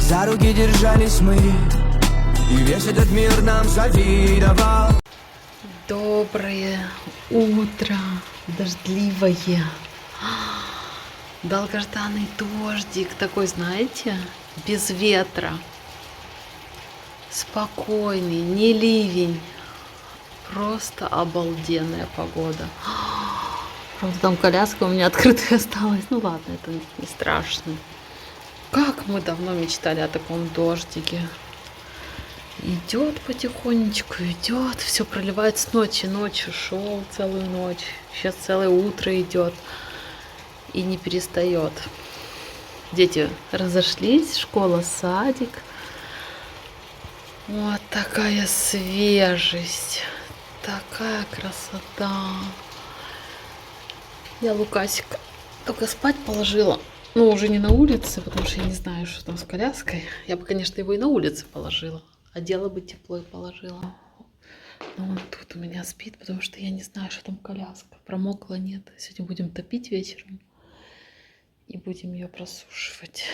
За руки держались мы, и весь этот мир нам завидовал. Доброе утро, дождливое, долгожданный дождик такой, знаете, без ветра, спокойный, не ливень, просто обалденная погода. Правда, там коляска у меня открытая осталась, ну ладно, это не страшно. Как мы давно мечтали о таком дождике. Идет потихонечку, идет, все проливает с ночи, ночью шел целую ночь, сейчас целое утро идет и не перестает. Дети разошлись, школа, садик. Вот такая свежесть, такая красота. Я Лукасика только спать положила, но уже не на улице, потому что я не знаю, что там с коляской. Я бы, конечно, его и на улице положила. Одела бы тепло и положила. Но он тут у меня спит, потому что я не знаю, что там коляска. Промокла, нет. Сегодня будем топить вечером. И будем ее просушивать.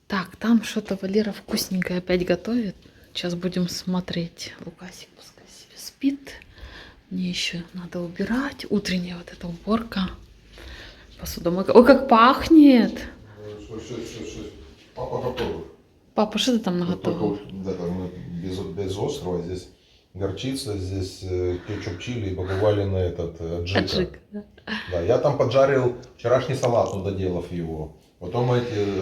Так, там что-то Валера вкусненькое опять готовит. Сейчас будем смотреть. Лукасик пускай себе спит. Мне еще надо убирать. Утренняя вот эта уборка. Посудомойка. Ой, как пахнет! Папа готовый. Папа, что ты там наготовил? Да, там без острова, здесь горчица, здесь кетчуп чили и побывали на этот аджика. Да. Да, я там поджарил вчерашний салат, ну, доделав его. Потом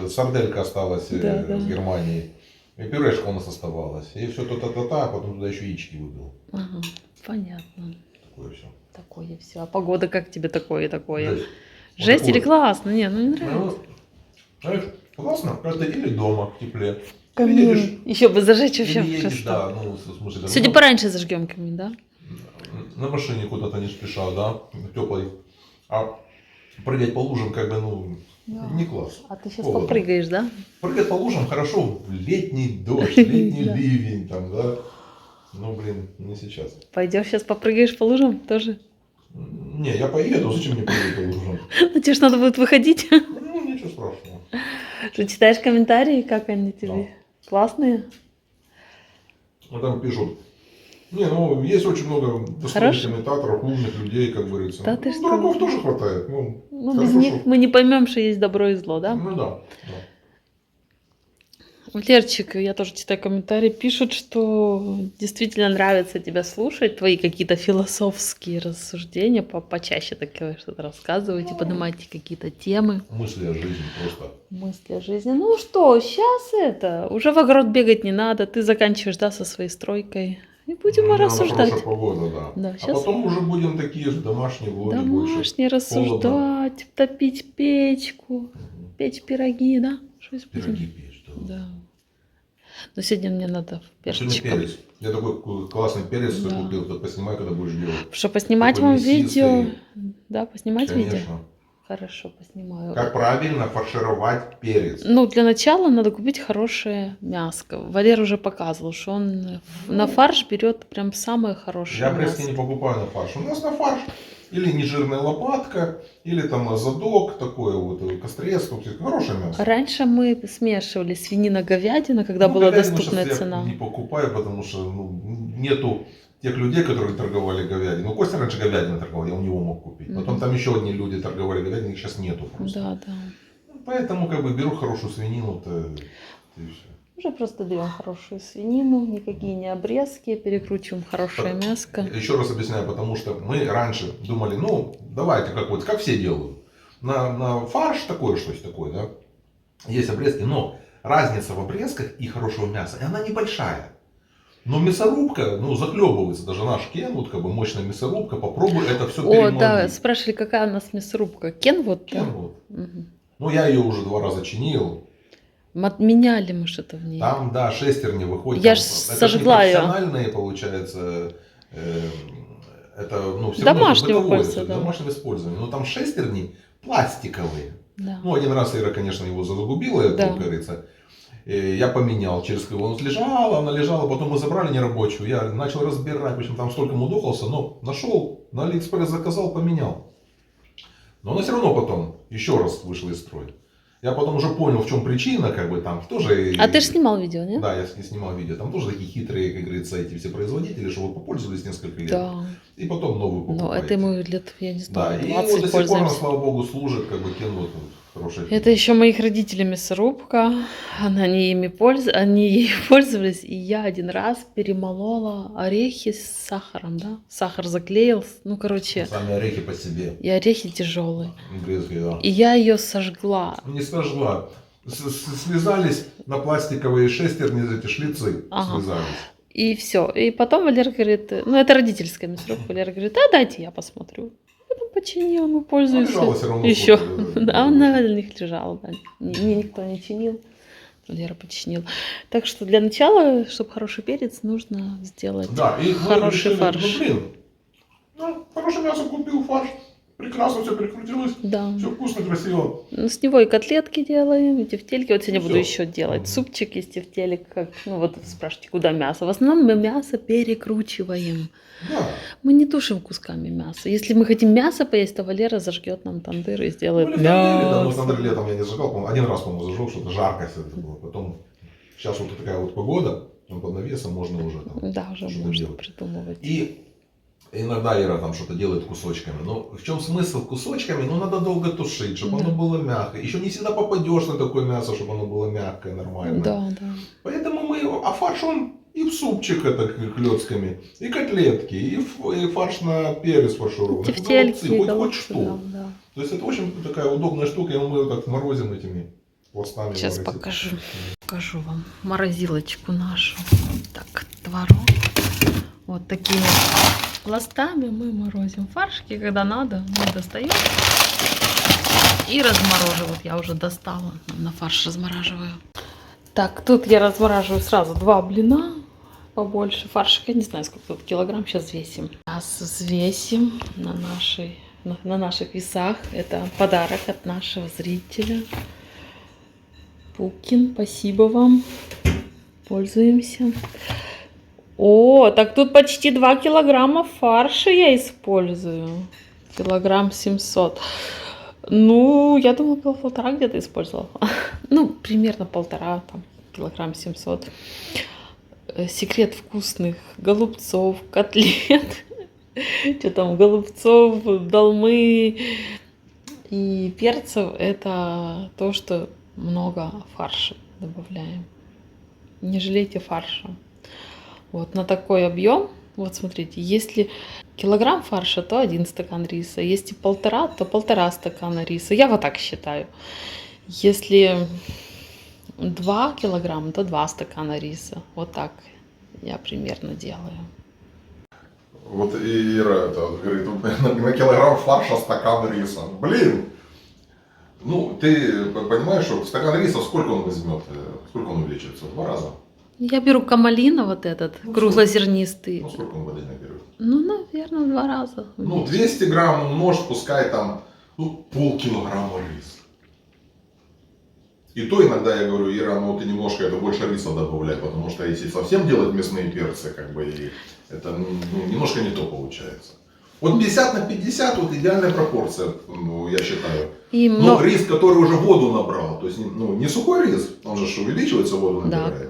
сарделька осталась Да. с Германии. И пюрешка у нас оставалась. И все а потом туда еще яички выбил. Ага, понятно. Такое все. Такое все. А погода как тебе такое и такое? Жесть. Жесть Вот или такое. классно? Не, ну не нравится. Ну, знаешь, классно, каждый день дома в тепле. Камин. Едешь, Еще бы зажечь вообще или едешь, красота. да, ну, в смысле, Сегодня пораньше зажгем камин, да? на машине куда-то не спеша, да, теплой. А прыгать по лужам, как бы, ну, не класс. А ты сейчас Холодно. попрыгаешь, да? Прыгать по лужам хорошо в летний дождь, летний Да. ливень, там, да. Ну, блин, не сейчас. Пойдешь сейчас попрыгаешь по лужам тоже? Не, я поеду, зачем мне прыгать по лужам? Ну тебе ж надо будет выходить. Ну, ничего страшного. Ты читаешь комментарии, как они тебе? Классные? Ну, там пишут. Не, ну, есть очень много достойных Хорошо. комментаторов, умных людей, как говорится. Да ты Ну, что? дураков тоже хватает. Ну, Ну, хорошо, без них что- мы не поймем, что есть добро и зло, да? Ну, да. Лерчик, я тоже читаю комментарии, пишут, что действительно нравится тебя слушать, твои какие-то философские рассуждения, почаще такое что-то рассказываете, поднимаете какие-то темы, Мысли о жизни просто. мысли о жизни. Ну что, сейчас это, уже в огород бегать не надо, ты заканчиваешь, да, со своей стройкой, и будем Ну, рассуждать. хорошая погода, да. Да, А щас- потом уже будем такие же домашние влоги больше. Домашние рассуждать, топить печку, печь пироги, да? Что будем? Пироги печь, да. Да. Но сегодня мне надо Сегодня перчиком. перец. Я такой классный перец Да. купил, то поснимай, когда будешь делать. Что, поснимать Такой вам мясистый. видео? Да, поснимать видео? Конечно. Хорошо, поснимаю. Как правильно фаршировать перец. Ну, для начала надо купить хорошее мяско. Валер уже показывал, что он на фарш берет прям самое хорошее Я пресски мясо. не покупаю на фарш. У нас на фарш или нежирная лопатка, или там задок, такое вот, кострец, хорошее мясо. Раньше мы смешивали свинина-говядина, когда Ну, была говядину доступная щас цена. Я не покупаю, потому что ну, нету тех людей, которые торговали говядиной. Ну, Костя раньше говядину торговал, я у него мог купить. Потом Мгм. там еще одни люди торговали говядиной, их сейчас нету просто. Да, да. Поэтому как бы беру хорошую свинину-то и все. Уже просто берем хорошую свинину, никакие не обрезки, перекручиваем хорошее мяско. Еще раз объясняю, потому что мы раньше думали, ну, давайте, как все делают. На фарш такое, что-то такое, да, есть обрезки, но разница в обрезках и хорошего мяса, и она небольшая. Но мясорубка, ну, захлебывается, даже наш Кен, вот как бы мощная мясорубка, попробуй это все О, перемолоть. да, спрашивали, какая у нас мясорубка. Кен вот? Кен Да? вот. Мгм. Ну, я ее уже 2 раза чинил. Меняли мы что-то в ней. Там, да, шестерни выходят. Я там, ж это сожгла не её. профессиональные, получается, это, ну, все Домашнего равно бытовое, пользы, всё, да. домашнего использования. Но там шестерни пластиковые. Да. Ну, один раз Ира, конечно, его загубила, это, Да. как говорится. Я поменял через кого она лежала, потом мы забрали нерабочую, я начал разбирать, в общем, там столько мудохался, но нашел, на Алиэкспресс заказал, поменял. Но она все равно потом еще раз вышла из строя. Я потом уже понял, в чем причина, как бы там тоже... А ты же снимал видео, нет? Да, я снимал видео. Там тоже такие хитрые, как говорится, эти все производители, чтобы попользовались несколько лет. Да. И потом новую Но покупаете. это ему лет, я не Да, знаю, и 20 вот до сих пор, пользуемся. слава богу, служит, как бы кино вот, хорошая фирма. Это еще моих родителей мясорубка. Они ею пользовались. И я один раз перемолола орехи с сахаром, да? Сахар заклеился. Ну, короче, Сами орехи по себе. и орехи тяжелые. Брезгли, да. И я ее сожгла. Не сожгла. Слезались на пластиковые шестерни, эти шлицы Ага. слезались. И все. И потом Валера говорит, ну, это родительская мясорубка. Валера говорит, а дайте я посмотрю. Потом починил, ну, пользуюсь. лежала всё равно Еще. сколько, Да, он на них лежал, да. Никто не чинил. Валера починил. Так что для начала, чтобы хороший перец, нужно сделать Да, и мы хороший решили, фарш. ну, блин, хорошее мясо купил, фарш, прекрасно все перекрутилось, Да. все вкусно, красиво. Ну, с него и котлетки делаем, и тефтельки. Вот сегодня Ну, буду всё. еще делать Мгм. супчик из тефтелек. Как, ну, вот спрашиваете, куда мясо? В основном мы мясо перекручиваем. Да. Мы не тушим кусками мяса. Если мы хотим мясо поесть, то Валера зажгет нам тандыр и сделает Ну, или тандыре, да, но мясо. тандыр летом я не зажигал, по-моему, один раз, по-моему, зажег, что-то жарко все это было. Потом, сейчас вот такая вот погода, под навесом можно уже там Да, уже что-то можно делать. придумывать. И иногда Ира там что-то делает кусочками. Но в чем смысл кусочками? Ну, надо долго тушить, чтобы Да. оно было мягкое. Еще не всегда попадешь на такое мясо, чтобы оно было мягкое, нормальное. Да, да. Поэтому мы его, а фарш он и в супчик это клетками, и котлетки, и фарш на перец фаршированный. Тефтельки, Голубцы, хоть голубцы, что. да, да. То есть это очень такая удобная штука, и мы ее так морозим этими пластами. Сейчас морозим. покажу вам морозилочку нашу. Так, творог. Вот такими пластами мы морозим фаршики, когда надо, мы достаем и размораживаю. Вот я уже достала, на фарш размораживаю. Так, тут я размораживаю сразу 2 блина побольше. Фаршика, не знаю, сколько тут килограмм, сейчас взвесим. Сейчас взвесим на наших весах. Это подарок от нашего зрителя. Пукин, спасибо вам. Пользуемся. О, так тут почти 2 килограмма фарша я использую. Килограмм 700. Ну, я думала, полтора где-то использовала. Ну, примерно 1,5, там, килограмм 700. Секрет вкусных голубцов, котлет. Что там, голубцов, долмы и перцев. Это то, что много фарша добавляем. Не жалейте фарша. Вот на такой объем, вот смотрите, если килограмм фарша, то 1 стакан риса. Если 1,5, то 1,5 стакана риса. Я вот так считаю. Если 2 килограмма, то 2 стакана риса. Вот так я примерно делаю. Вот и Ира это говорит, на килограмм фарша стакан риса. Блин! Ну, ты понимаешь, что стакан риса сколько он возьмет? Сколько он увеличится? В 2 раза? Я беру камалина вот этот, Ну, круглозернистый. Ну, сколько он воды наберет? Ну, наверное, в 2 раза. Ну, 200 грамм умножь, пускай там, ну, полкилограмма риса. И то иногда я говорю, Ира, ну ты немножко это больше риса добавляй, потому что если совсем делать мясные перцы, как бы, и это ну, немножко не то получается. Вот 50 на 50 вот идеальная пропорция, ну, я считаю. И Но рис, который уже воду набрал, то есть ну, не сухой рис, он же увеличивается, воду набирает. Да.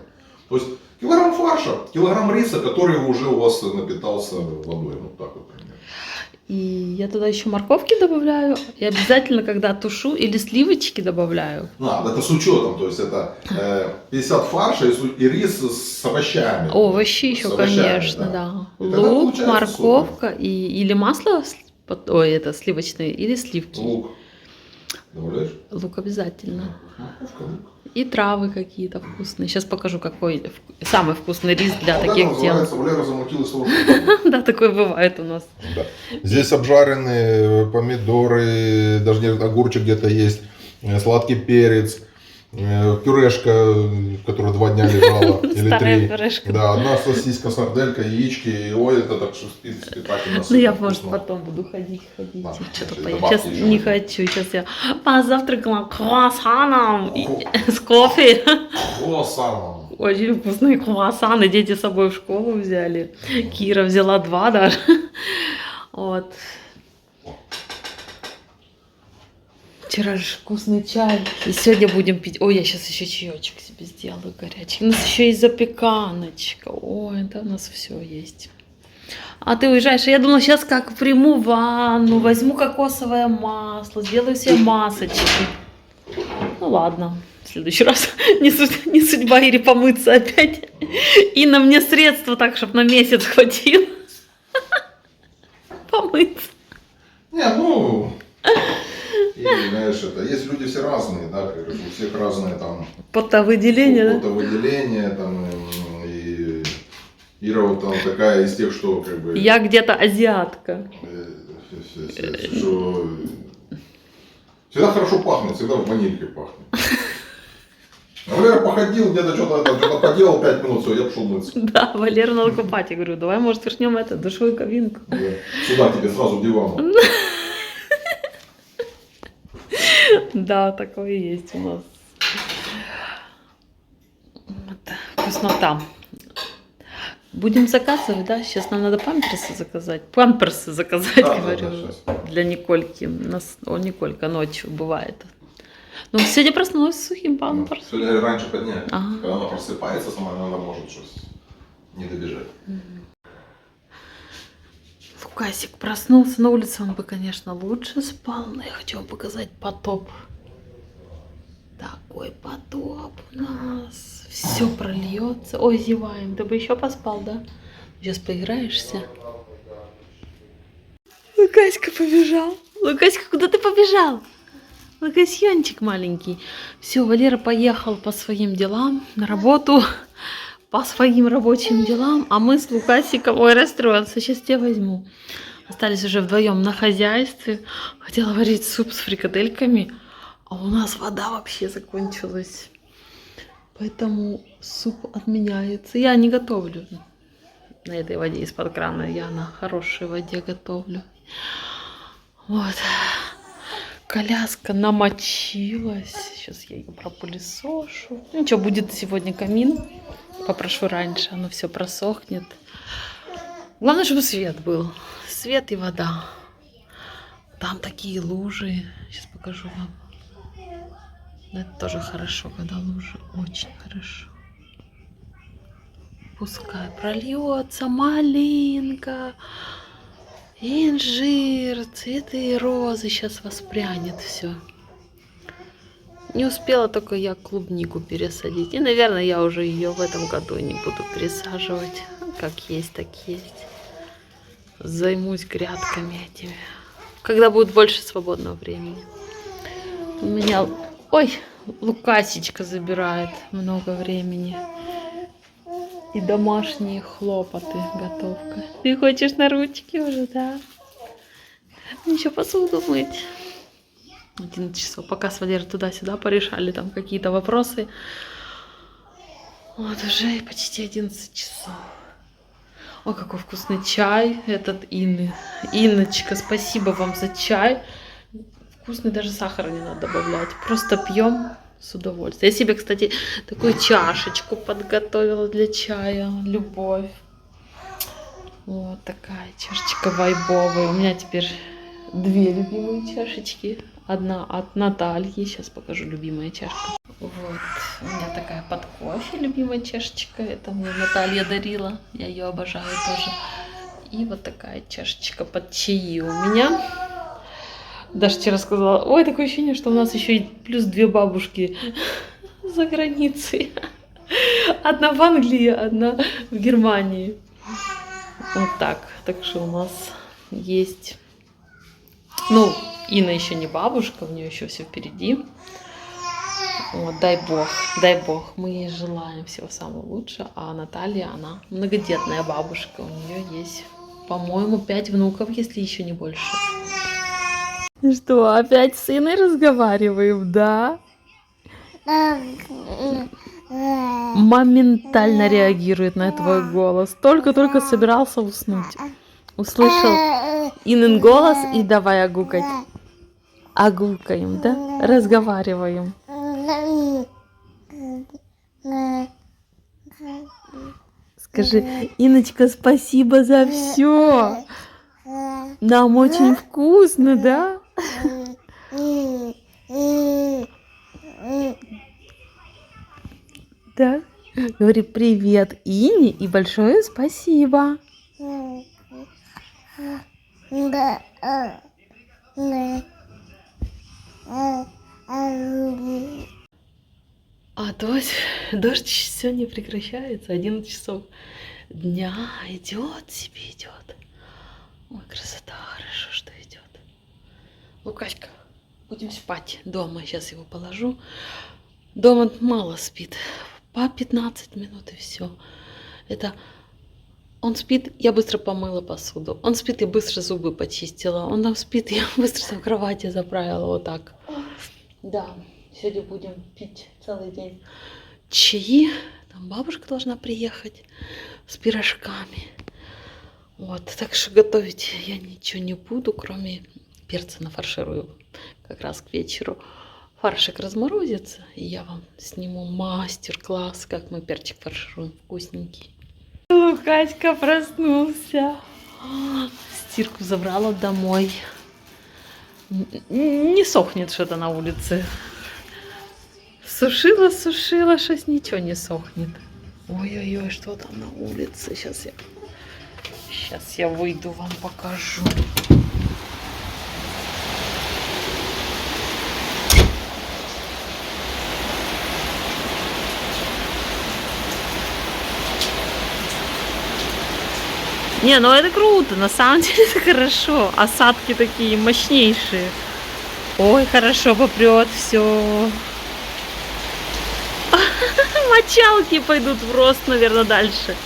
То есть килограмм фарша, килограмм риса, который уже у вас напитался водой. Вот так вот примерно. И я туда еще морковки добавляю. И обязательно, когда тушу, или сливочки добавляю. Это с учетом, то есть это 50 фарша и рис с овощами. Овощи еще, С овощами, конечно, да. И тогда Лук, получается морковка или масло, это сливочное, или сливки. Лук. Добавляешь? Лук обязательно. Морковка, лук. И травы какие-то вкусные. Сейчас покажу, какой самый вкусный рис для Вот таких это дел. называется Валера замутил из того, Да, такое бывает у нас. Да. Здесь обжаренные помидоры, даже огурчик где-то есть, сладкий перец, пюрешка, которая 2 дня лежала, или Старая 3. пюрешка. Да, 1 сосиска, сарделька, яички, и ой, это так что питательно. Ну, я, супер может, вкусно. потом буду ходить. Да, Что-то значит, поем. добавьте Сейчас еще. не хочу. Сейчас я позавтракала круассаном с кофе. Круассаном. Очень вкусные круассаны. Дети с собой в школу взяли. Кира взяла 2 даже. Вот. вчера же вкусный чай. И сегодня будем пить. Ой, я сейчас еще чаечек себе сделаю горячий. У нас еще есть запеканочка. Ой, это у нас все есть. А ты уезжаешь, я думала, сейчас как приму ванну, возьму кокосовое масло, сделаю себе масочки. Ну ладно, в следующий раз не судьба Ире помыться опять. И на мне средства так, чтобы на месяц хватило. Помыться. Не, ну, и, знаешь, это, есть люди все разные, да, как у всех разные там Потовыделение, да? потовыделения, там, и Ира вот там такая из тех, что как бы... Я где-то азиатка. Что всегда хорошо пахнет, всегда ванилькой пахнет. А Валера походил, где-то что-то поделал 5 минут, все, я пошел мыться. Да, Валеру надо купать. Я говорю, давай, может, вернем это, душевую кабинку. Да. Сюда тебе сразу диван. Да, такое есть у нас. Вот, вкуснота. Будем заказывать, да? Сейчас нам надо памперсы заказать. Памперсы заказать, Да, говорю, да, для Никольки. Николька ночью бывает. Ну, сегодня проснулась с сухим памперсом. Сегодня раньше поднять. Ага. Когда она просыпается сама, она может что-то не добежать. Лукасик проснулся на улице, он бы, конечно, лучше спал, но я хочу вам показать потоп. Такой потоп у нас. Все прольется. Ой, зеваем. Ты бы еще поспал, да? Сейчас поиграешься. Лукаська побежал. Лукаська, куда ты побежал? Лукасьончик маленький. Все, Валера поехал по своим делам на работу. По своим рабочим делам. А мы с Лукасиком... Ой, расстроился. Сейчас тебя возьму. Остались уже вдвоем на хозяйстве. Хотела варить суп с фрикадельками. А у нас вода вообще закончилась. Поэтому суп отменяется. Я не готовлю на этой воде из-под крана. Я на хорошей воде готовлю. Вот. Коляска намочилась. Сейчас я ее пропылесошу. Ничего, будет сегодня камин. Попрошу раньше, оно все просохнет. Главное, чтобы свет был. Свет и вода. Там такие лужи. Сейчас покажу вам. Это тоже хорошо, когда лужи. Очень хорошо. Пускай прольется малинка, инжир, цветы розы. Сейчас воспрянет все. Не успела только я клубнику пересадить. И, наверное, я уже ее в этом году не буду пересаживать. Как есть, так есть. Займусь грядками этими. Когда будет больше свободного времени. У меня... Ой, Лукасечка забирает много времени. И домашние хлопоты, готовка. Ты хочешь на ручки уже, да? Еще посуду мыть. 11 часов. Пока с Валерой туда-сюда порешали там какие-то вопросы. Вот уже почти 11 часов. Ой, какой вкусный чай этот Инны. Инночка, спасибо вам за чай. Вкусный, даже сахара не надо добавлять. Просто пьем с удовольствием. Я себе, кстати, такую чашечку подготовила для чая. Любовь. Вот такая чашечка вайбовая. У меня теперь 2 любимые чашечки. Одна от Натальи. Сейчас покажу любимая чашка. Вот. У меня такая под кофе любимая чашечка. Это мне Наталья дарила. Я ее обожаю тоже. И вот такая чашечка под чаи у меня. Даша вчера сказала, ой, такое ощущение, что у нас еще и плюс 2 бабушки за границей. Одна в Англии, одна в Германии. Вот так. Так что у нас есть... Ну, Инна еще не бабушка, у нее еще все впереди. Вот, дай бог, мы ей желаем всего самого лучшего. А Наталья, она многодетная бабушка, у нее есть, по-моему, 5 внуков, если еще не больше. Что, опять с Инной разговариваем, да? Моментально реагирует на твой голос. Только-только собирался уснуть. Услышал Иннин голос и давай огукать. Огукаем, да? Разговариваем. Скажи, Инночка, спасибо за все. Нам очень вкусно, да? Да? Говори привет Ине и большое спасибо. А дождь все не прекращается. 11 часов дня идет себе, идет. Ой, красота, хорошо, что идет. Лукаська, будем спать дома. Сейчас его положу. Дома мало спит. По 15 минут и все. Это он спит, я быстро помыла посуду. Он спит, я быстро зубы почистила. Он там спит, я быстро в кровати заправила. Вот так. Да, сегодня будем пить целый день чаи. Там бабушка должна приехать с пирожками. Вот, так что готовить я ничего не буду, кроме перца нафарширую как раз к вечеру. Фаршик разморозится, и я вам сниму мастер-класс, как мы перчик фаршируем вкусненький. Лукаська проснулся. Стирку забрала домой. Не сохнет что-то на улице. Сушила, сейчас ничего не сохнет. Ой-ой-ой, что там на улице? Сейчас я выйду, вам покажу. Не, ну это круто, на самом деле это хорошо. Осадки такие мощнейшие. Ой, хорошо попрет все. Мочалки пойдут в рост, наверное, дальше.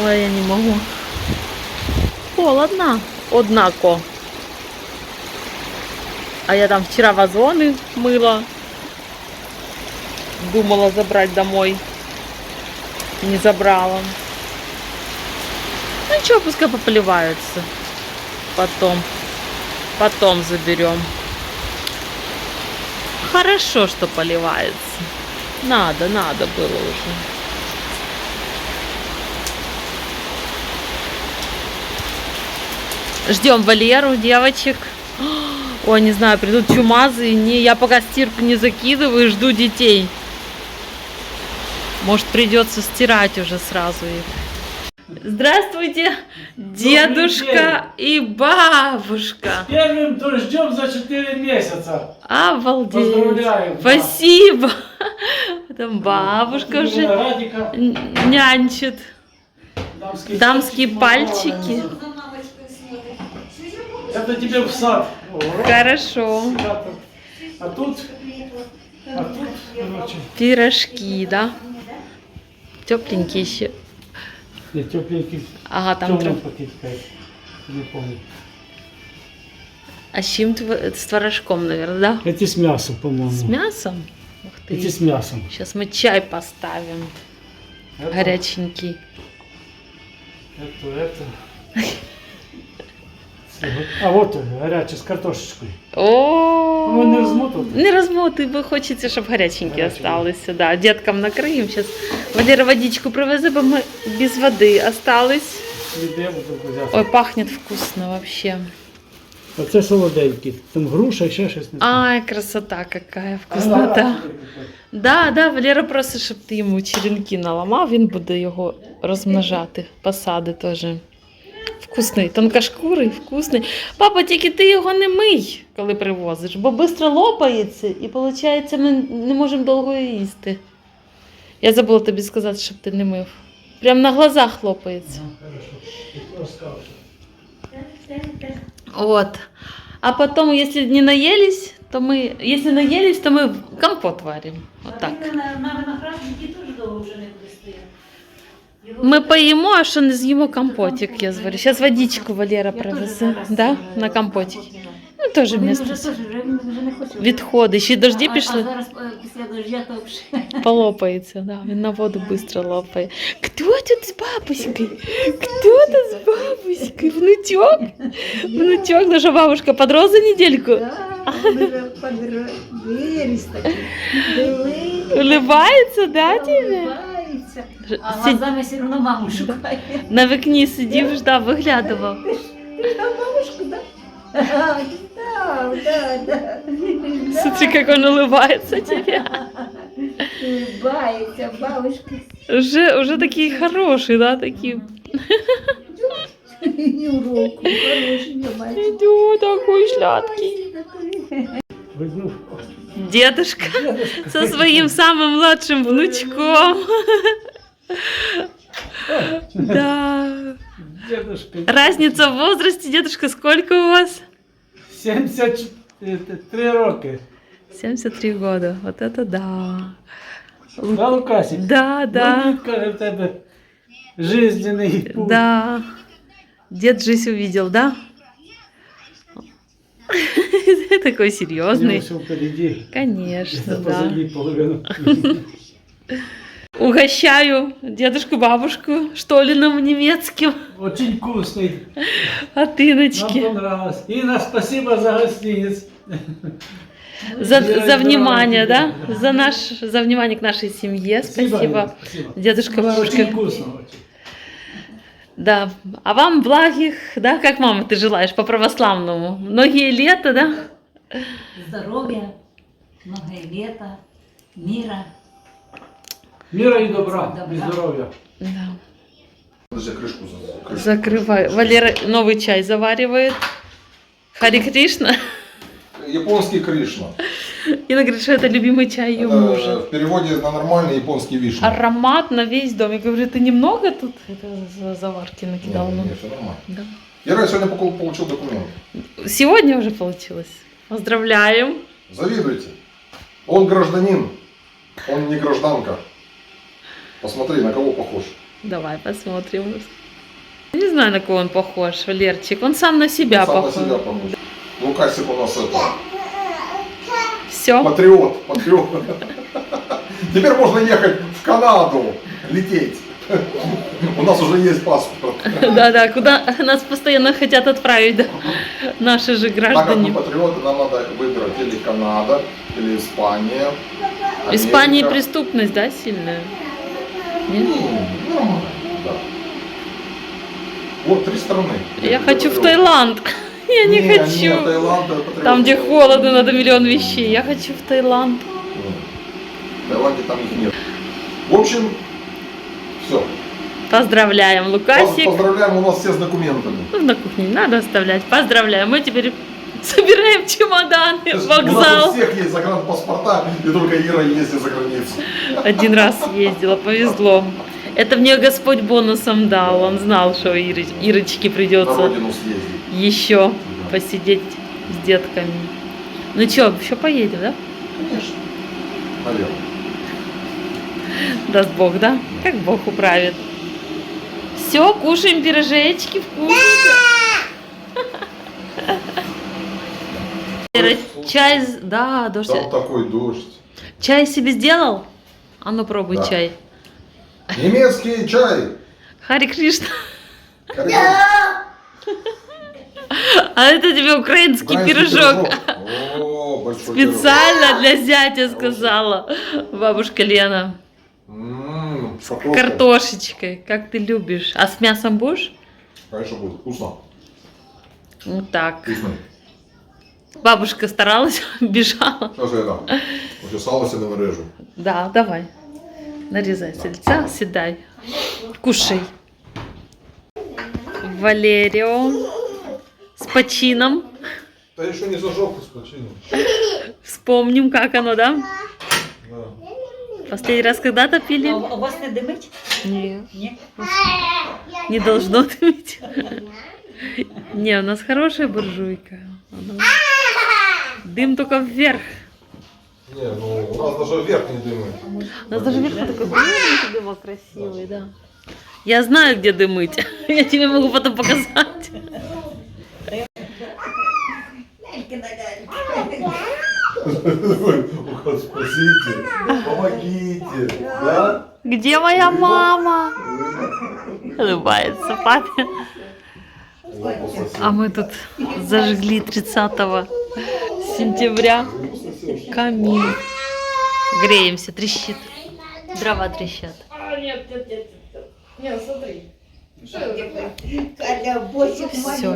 Ой, я не могу. Холодно, однако. А я там вчера вазоны мыла. Думала забрать домой. Не забрала. Ну ничего, пускай пополиваются. Потом заберем. Хорошо, что поливается. Надо было уже. Ждем Валеру, девочек. Ой, не знаю, придут чумазы. Я пока стирку не закидываю, жду детей. Может, придется стирать уже сразу их. Здравствуйте, дедушка и бабушка. Первым дождем за 4 месяца. Обалдеть. Поздравляю. Спасибо. Там бабушка уже Радика. нянчит. Дамские пальчики. Это тебе в сад. Хорошо. А тут, короче. Пирожки, да? Тепленькие еще. Нет, тепленький. Ага, там темный пакет, не помню. А с чем с творожком, наверное, да? Эти с мясом, по-моему. С мясом? Ух ты. Эти с мясом. Сейчас мы чай поставим. Это, Горяченький. Это. А вот горячий с картошечкой. О, Ну, не розмотувати? Не розмотуй, бо хочеться, щоб гаряченькі осталися. Да. Деткам накриємо. Зараз Валера водичку привезе, бо ми без води остались. Ой, пахнет вкусно вообще. А це солоденький. Там груша і ще щось не знаю. Ай, красота какая, вкуснота. Да, Валера просить, щоб ти йому черенки наламав, він буде його розмножати. Посади теж. Вкусний, тонкошкурий, вкусний. Папа, тільки ти його не мий, коли привозиш, бо швидко лопається і, виходить, ми не можемо довго їсти. Я забула тобі сказати, щоб ти не мив. Прям на глазах лопається. Вот. А потом, если не наелись, то мы компот варим. Вот так. Ми поїмо, а що не з'їмо компотик, я зварю. Зараз водичку Валера привезе, да? На компотик. Ну, теж місце. Відходи. Ще й дожді пішли. А зараз після дождя то вже. Полопається, да. Він на воду швидко лопає. Хто тут з бабуською? Хто тут з бабуською? Внучок? Внучок, наша бабушка подрос за недельку? Виріс такий. Улыбається, да, тебе? А глазами все одно маму шукає. На вікні сидів, ждав, виглядував. Ти там бабушку, да? Да. Смотри, как он улыбается тебе. Улыбается бабушка. Уже такие хорошие, да, такие. Не уроку, хороший мальчик. Идет такой сладкий. Возьму. Дедушка со своим самым младшим внучком. Да. Дедушка. Разница в возрасте, дедушка, сколько у вас? 73 роки. 73 года. Вот это да. Да, Лукасик? Да, да. Ну, каже, в тебе жизненний путь. Да. Дед жизнь увидел, да? Такой серьезный. Все впереди. Конечно, Это да. позади половину. Угощаю дедушку, бабушку штолином немецким Очень вкусный. от Нам Иночки. понравилось. Инна, спасибо за гостиниц. За внимание, да? За внимание к нашей семье. Спасибо. Инна, спасибо. Дедушка, Очень бабушка. вкусно. Очень. Да. А вам благих, да? Как, мама, ты желаешь по-православному? Многие лета, да? Здоровья, многое лето, мира. Мира и добра, Добра. и здоровья. Да. Подожди, крышку Закрывай. Валера новый чай заваривает. Хари Кришна. Японский Кришна. Инна говорит, что это любимый чай ее мужа. В переводе на нормальный японский вишня. Аромат на весь дом. Я говорю, ты немного тут заварки накидал? Ну, Не, все нормально. да. Я сегодня получил документ. Сегодня уже получилось. Поздравляем. Завидуйте. Он гражданин, он не гражданка. Посмотри, на кого похож. Давай посмотрим. Не знаю, на кого он похож, Валерчик. Он сам на себя Сам на похож. себя похож. Лукасик у нас это... Все. Патриот. Теперь можно ехать в Канаду, лететь. У нас уже есть паспорт. Да, куда нас постоянно хотят отправить, да? Наши же Так как мы граждане. патриоты, нам надо выбирать или Канада, или Испания. В Испании Америка. преступность, да, сильная? Нет? Нормально, да. Вот 3 страны. Я хочу в Таиланд. Я не хочу. Нет, Таиланд, это патриот. Там, где холодно, надо миллион вещей. Я хочу в Таиланд. В Таиланде там их нет. В общем, все. Поздравляем, Лукасик. Поздравляем, у нас все с документами. Ну, на кухне не надо оставлять. Поздравляем. Мы теперь собираем чемоданы, У нас у вокзал. всех есть загранпаспорта, и только Ира ездит за границу. Один раз ездила, повезло. Это мне Господь бонусом дал. Он знал, что Ирочке На придется родину съездить. еще посидеть с детками. Ну что, еще поедем, да? Конечно. Наверное. Даст Бог, да? Как Бог управит. Все, кушаем пирожечки вкусные. Чай, да, дождь. Там такой дождь. Чай себе сделал? А ну пробуй Да. чай. Немецкий чай. Хари Кришна. Короче, А это тебе украинский украинский пирожок. О, большой Специально для зятя сказала бабушка Лена. пирог. С картошечкой, как ты любишь. А с мясом будешь? Конечно, будет вкусно. Вот так. Вкусно. Бабушка старалась, бежала. Сейчас я там почесалась и нарежу. Да, давай. Нарезай сельца, седай. Кушай. Валерио. С почином. Да еще не зажег с почином. Вспомним, как оно, да? Да. Последний раз когда топили? У вас не димить? Нет. Ні. Не должно дымить. Не, у нас хорошая буржуйка. Она- Дым только вверх. Не, ну у нас даже вверх не дымит. У нас даже вверх такой беленький дымок красивый, да. Я знаю, где дымыть. Я тебе могу потом показать. Спасите, помогите, да? Где моя мама? Улыбается папе. А мы тут зажгли 30 сентября камин. Греемся, трещит. Дрова трещат. Все,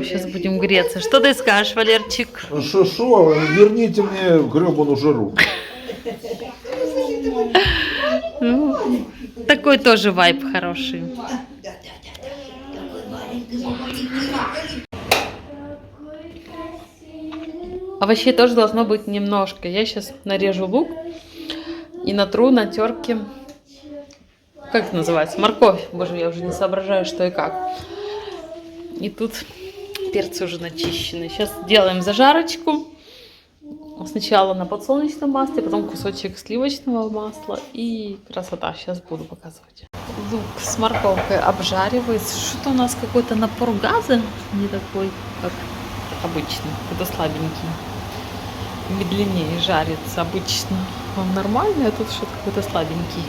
сейчас будем греться. Что ты скажешь, Валерчик? Шо, верните мне гребаную жару. такой тоже вайб хороший. Овощей тоже должно быть немножко. Я сейчас нарежу лук и натру на терке. Как это называется? Морковь. Боже, я уже не соображаю, что и как. И тут перцы уже начищены. Сейчас делаем зажарочку. Сначала на подсолнечном масле, потом кусочек сливочного масла. И красота. Сейчас буду показывать. Лук с морковкой обжаривается. Что-то у нас какой-то напор газа. Не такой, как обычно. Какой-то слабенький. Медленнее жарится обычно. Он нормальный, а тут что-то какой-то слабенький.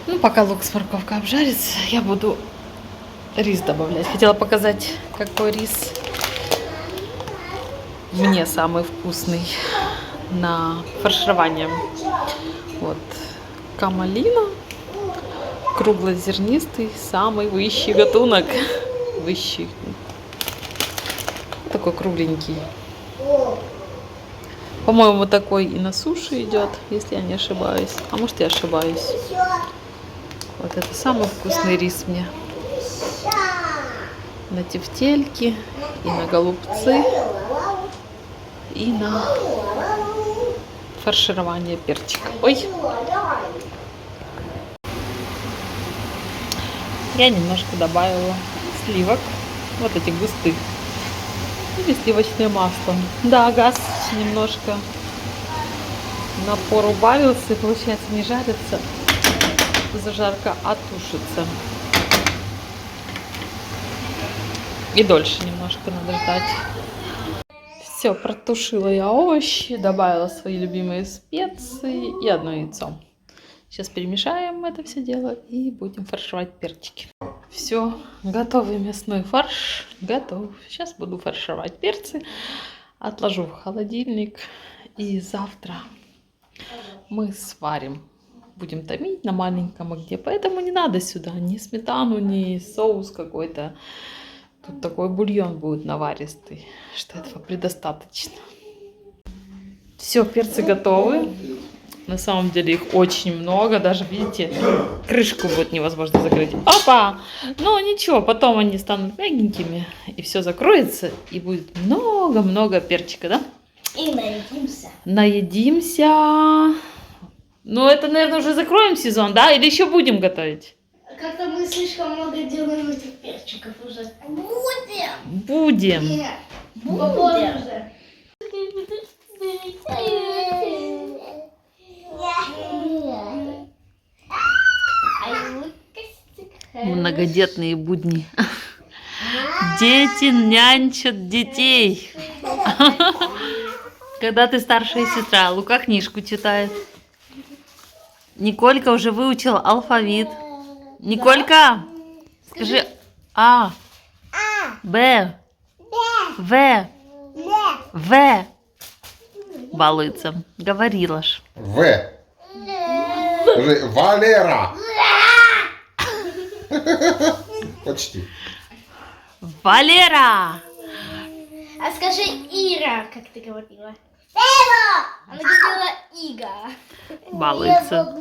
Ну, пока лук с морковкой обжарится, я буду рис добавлять. Хотела показать, какой рис мне самый вкусный на фарширование. Вот камалина, круглозернистый, самый высший гатунок. Высший. Такой кругленький. По-моему, такой и на суше идет, если я не ошибаюсь. А может, я ошибаюсь. Вот это самый вкусный рис мне. На тефтельки, и на голубцы, и на фарширование перчика. Ой! Я немножко добавила сливок, вот этих густых. Или сливочное масло. Да, газ немножко напор убавился, и получается не жарится, зажарка, а тушится. И дольше немножко надо ждать. Все, протушила я овощи, добавила свои любимые специи и одно яйцо. Сейчас перемешаем это все дело и будем фаршировать перчики. Все, готовый мясной фарш готов. Сейчас буду фаршировать перцы, отложу в холодильник, и завтра мы сварим. Будем томить на маленьком огне, поэтому не надо сюда ни сметану, ни соус какой-то. Тут такой бульон будет наваристый, что этого предостаточно. Все, перцы готовы. На самом деле их очень много. Даже, видите, крышку будет невозможно закрыть. Опа! Ну ничего, потом они станут мягенькими. И все закроется. И будет много-много перчика, да? И наедимся. Наедимся. Ну это, наверное, уже закроем сезон, да? Или еще будем готовить? Как-то мы слишком много делаем этих перчиков уже. Будем. Будем. Нет. Будем. Многодетные будни. Дети нянчат детей. Когда ты старшая сестра, Лука книжку читает. Николька уже выучила алфавит. Николька, скажи А, Б, В, В. Балуется. Говорила ж. В. Скажи, Валера. Почти. Валера. А скажи Ира, как ты говорила. Эва! Она говорила Ига. Балуется.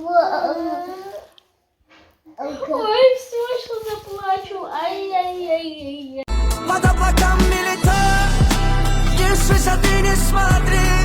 Ой, все, что заплачу. Ай-яй-яй-яй. Под облаками летать, не слыша, ты не смотри.